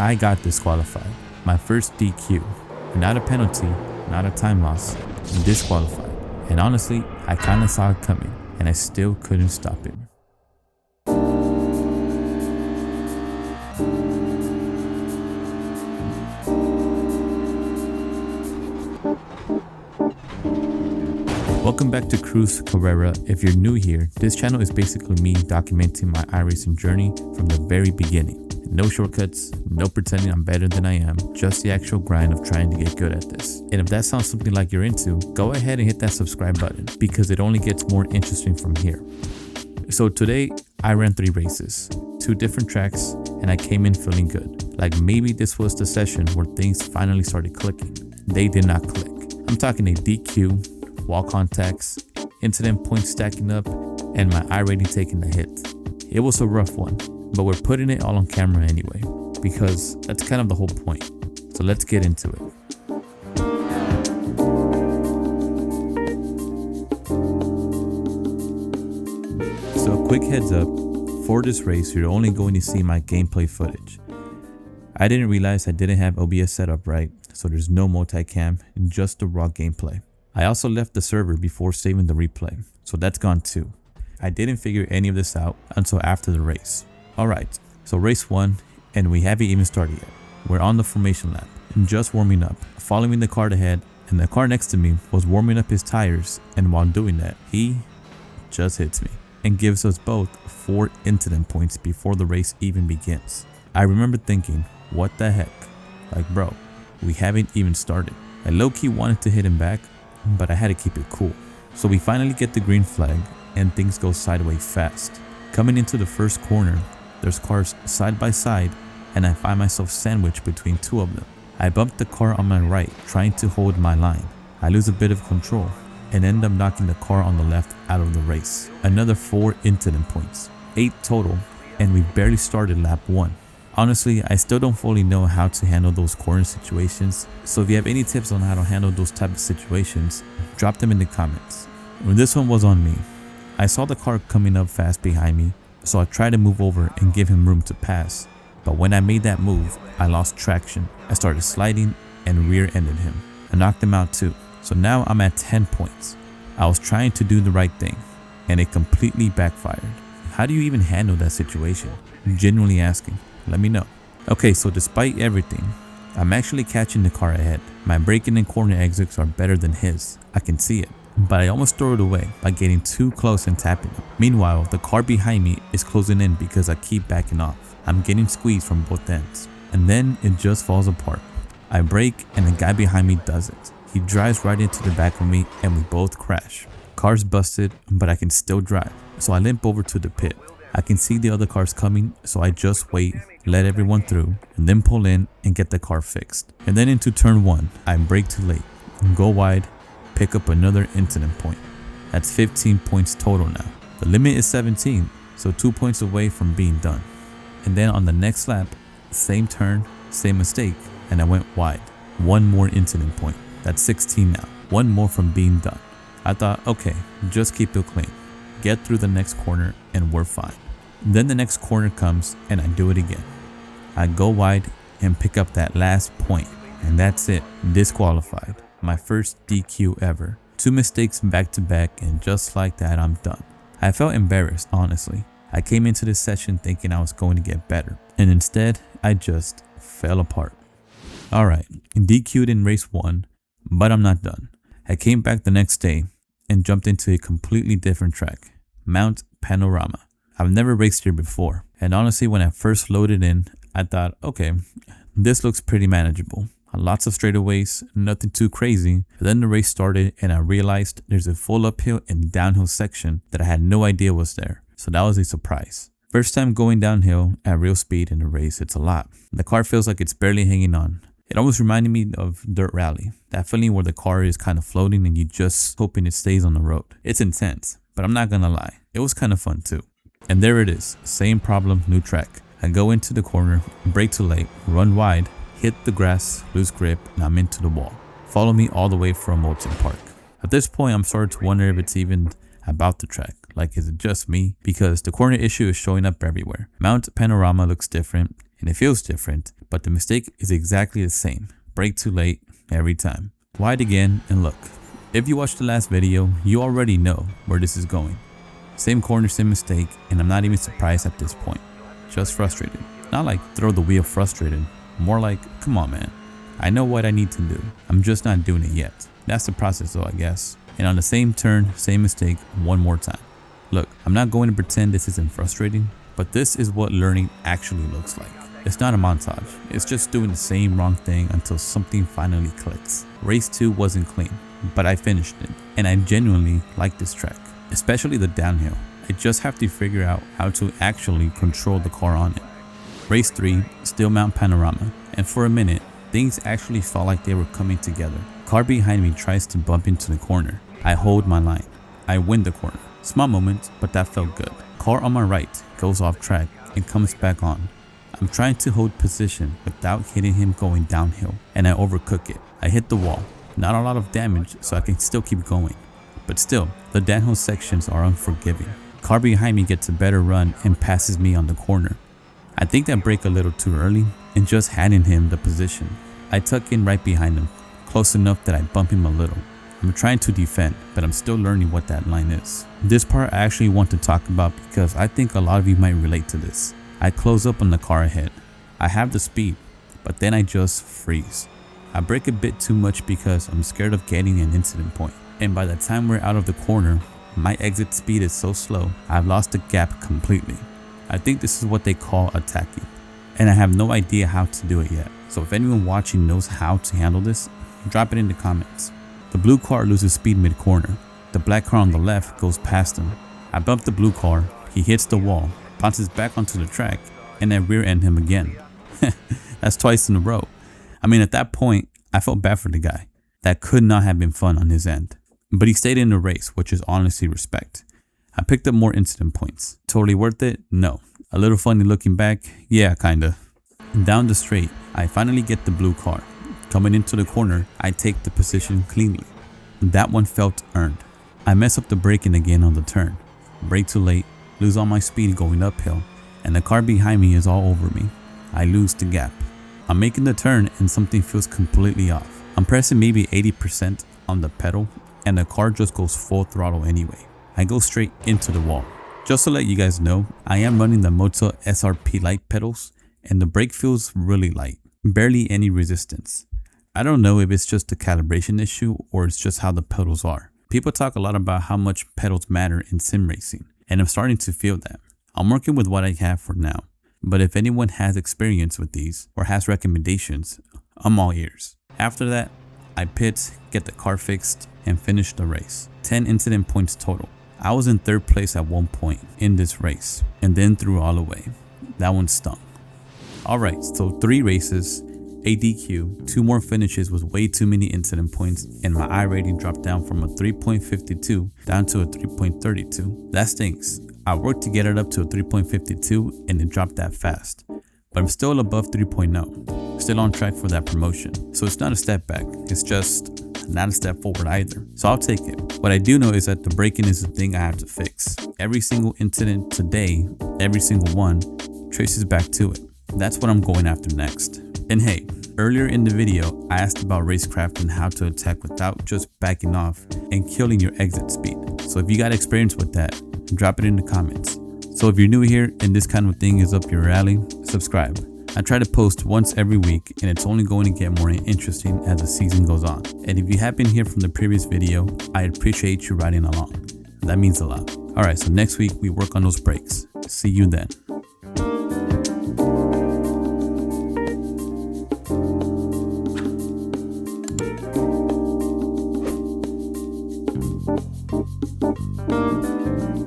I got disqualified. My first DQ. Not a penalty, not a time loss, disqualified. And honestly, I kinda saw it coming, and I still couldn't stop it. Welcome back to Cruz Carrera. If you're new here, this channel is basically me documenting my iRacing journey from the very beginning. No shortcuts, no pretending I'm better than I am, just the actual grind of trying to get good at this. And if that sounds something like you're into, go ahead and hit that subscribe button because it only gets more interesting from here. So today, I ran 3 races, 2 different tracks, and I came in feeling good. Like maybe this was the session where things finally started clicking. They did not click. I'm talking a DQ, wall contacts, incident points stacking up, and my iRating taking a hit. It was a rough one, but we're putting it all on camera anyway, because that's kind of the whole point. So let's get into it. So a quick heads up, for this race you're only going to see my gameplay footage. I didn't realize I didn't have OBS set up right, so there's no multicam, just the raw gameplay. I also left the server before saving the replay, so that's gone too. I didn't figure any of this out until after the race. Alright, so race 1, and we haven't even started yet. We're on the formation lap, just warming up, following the car ahead, and the car next to me was warming up his tires, and while doing that, he just hits me and gives us both 4 incident points before the race even begins. I remember thinking, what the heck? Like bro, we haven't even started. I low-key wanted to hit him back, but I had to keep it cool. So we finally get the green flag and things go sideways fast. Coming into the first corner, there's cars side by side and I find myself sandwiched between 2 of them. I bump the car on my right trying to hold my line. I lose a bit of control and end up knocking the car on the left out of the race. Another 4 incident points, 8 total, and we barely started lap 1. Honestly, I still don't fully know how to handle those corner situations, so if you have any tips on how to handle those type of situations, drop them in the comments. This one was on me. I saw the car coming up fast behind me, so I tried to move over and give him room to pass, but when I made that move, I lost traction. I started sliding and rear-ended him. I knocked him out too, so now I'm at 10 points. I was trying to do the right thing, and it completely backfired. How do you even handle that situation? I'm genuinely asking. Let me know. Okay, so despite everything, I'm actually catching the car ahead. My braking and corner exits are better than his. I can see it, but I almost throw it away by getting too close and tapping him. Meanwhile, the car behind me is closing in because I keep backing off. I'm getting squeezed from both ends, and then it just falls apart. I brake and the guy behind me doesn't. He drives right into the back of me and we both crash. Car's busted, but I can still drive, so I limp over to the pit. I can see the other cars coming, so I just wait, let everyone through, and then pull in and get the car fixed. And then into turn 1, I brake too late, go wide, pick up another incident point. That's 15 points total now. The limit is 17, so 2 points away from being done. And then on the next lap, same turn, same mistake, and I went wide. 1 more incident point. That's 16 now. 1 more from being done. I thought, okay, just keep it clean. Get through the next corner and we're fine. Then the next corner comes and I do it again. I go wide and pick up that last point, and that's it, disqualified. My first DQ ever. 2 mistakes back to back, and just like that I'm done. I felt embarrassed, honestly. I came into this session thinking I was going to get better, and instead I just fell apart. Alright, DQ'd in race 1, but I'm not done. I came back the next day and jumped into a completely different track, Mount Panorama. I've never raced here before, and honestly when I first loaded in, I thought, okay, this looks pretty manageable. Lots of straightaways, nothing too crazy. But then the race started and I realized there's a full uphill and downhill section that I had no idea was there, so that was a surprise. First time going downhill at real speed in a race, it's a lot. The car feels like it's barely hanging on. It almost reminded me of Dirt Rally, that feeling where the car is kind of floating and you just hoping it stays on the road. It's intense, but I'm not gonna lie, it was kind of fun too. And there it is, same problem, new track. I go into the corner, brake too late, run wide, hit the grass, lose grip, and I'm into the wall. Follow me all the way from Oulton Park. At this point, I'm starting to wonder if it's even about the track. Like, is it just me? Because the corner issue is showing up everywhere. Mount Panorama looks different and it feels different, but the mistake is exactly the same. Brake too late every time. Wide again, and look. If you watched the last video, you already know where this is going. Same corner, same mistake, and I'm not even surprised at this point. Just frustrated. Not like throw the wheel frustrated, more like, come on man. I know what I need to do. I'm just not doing it yet. That's the process though, I guess. And on the same turn, same mistake, one more time. Look, I'm not going to pretend this isn't frustrating, but this is what learning actually looks like. It's not a montage. It's just doing the same wrong thing until something finally clicks. Race 2 wasn't clean, but I finished it. And I genuinely like this track, especially the downhill. I just have to figure out how to actually control the car on it. Race 3, still Mount Panorama, and for a minute, things actually felt like they were coming together. Car behind me tries to bump into the corner. I hold my line. I win the corner. Small moment, but that felt good. Car on my right goes off track and comes back on. I'm trying to hold position without hitting him going downhill, and I overcook it. I hit the wall. Not a lot of damage, so I can still keep going. But still, the downhill sections are unforgiving. Car behind me gets a better run and passes me on the corner. I think I brake a little too early and just handing him the position. I tuck in right behind him, close enough that I bump him a little. I'm trying to defend, but I'm still learning what that line is. This part I actually want to talk about because I think a lot of you might relate to this. I close up on the car ahead. I have the speed, but then I just freeze. I brake a bit too much because I'm scared of getting an incident point. And by the time we're out of the corner, my exit speed is so slow, I've lost the gap completely. I think this is what they call attacking, and I have no idea how to do it yet. So if anyone watching knows how to handle this, drop it in the comments. The blue car loses speed mid-corner. The black car on the left goes past him. I bump the blue car, he hits the wall, bounces back onto the track, and I rear end him again. That's twice in a row. I mean, at that point, I felt bad for the guy. That could not have been fun on his end. But he stayed in the race, which is honestly respect. I picked up more incident points. Totally worth it? No. A little funny looking back? Yeah, kinda. Down the straight, I finally get the blue car. Coming into the corner, I take the position cleanly. That one felt earned. I mess up the braking again on the turn. Brake too late, lose all my speed going uphill, and the car behind me is all over me. I lose the gap. I'm making the turn and something feels completely off. I'm pressing maybe 80% on the pedal and the car just goes full throttle anyway. I go straight into the wall. Just to let you guys know, I am running the Moto SRP light pedals and the brake feels really light. Barely any resistance. I don't know if it's just a calibration issue or it's just how the pedals are. People talk a lot about how much pedals matter in sim racing, and I'm starting to feel that. I'm working with what I have for now, but if anyone has experience with these or has recommendations, I'm all ears. After that, I pit, get the car fixed, and finish the race. 10 incident points total. I was in third place at one point in this race, and then threw all away. That one stung. Alright, so 3 races, a DQ, 2 more finishes with way too many incident points, and my I rating dropped down from a 3.52 down to a 3.32. That stinks. I worked to get it up to a 3.52 and it dropped that fast. But I'm still above 3.0, still on track for that promotion. So it's not a step back, it's just not a step forward either. So I'll take it. What I do know is that the braking is the thing I have to fix. Every single incident today, every single one, traces back to it. That's what I'm going after next. And hey, earlier in the video, I asked about racecraft and how to attack without just backing off and killing your exit speed. So if you got experience with that, drop it in the comments. So if you're new here and this kind of thing is up your alley, subscribe. I try to post once every week and it's only going to get more interesting as the season goes on. And if you have been here from the previous video, I appreciate you riding along. That means a lot. Alright, so next week we work on those brakes. See you then.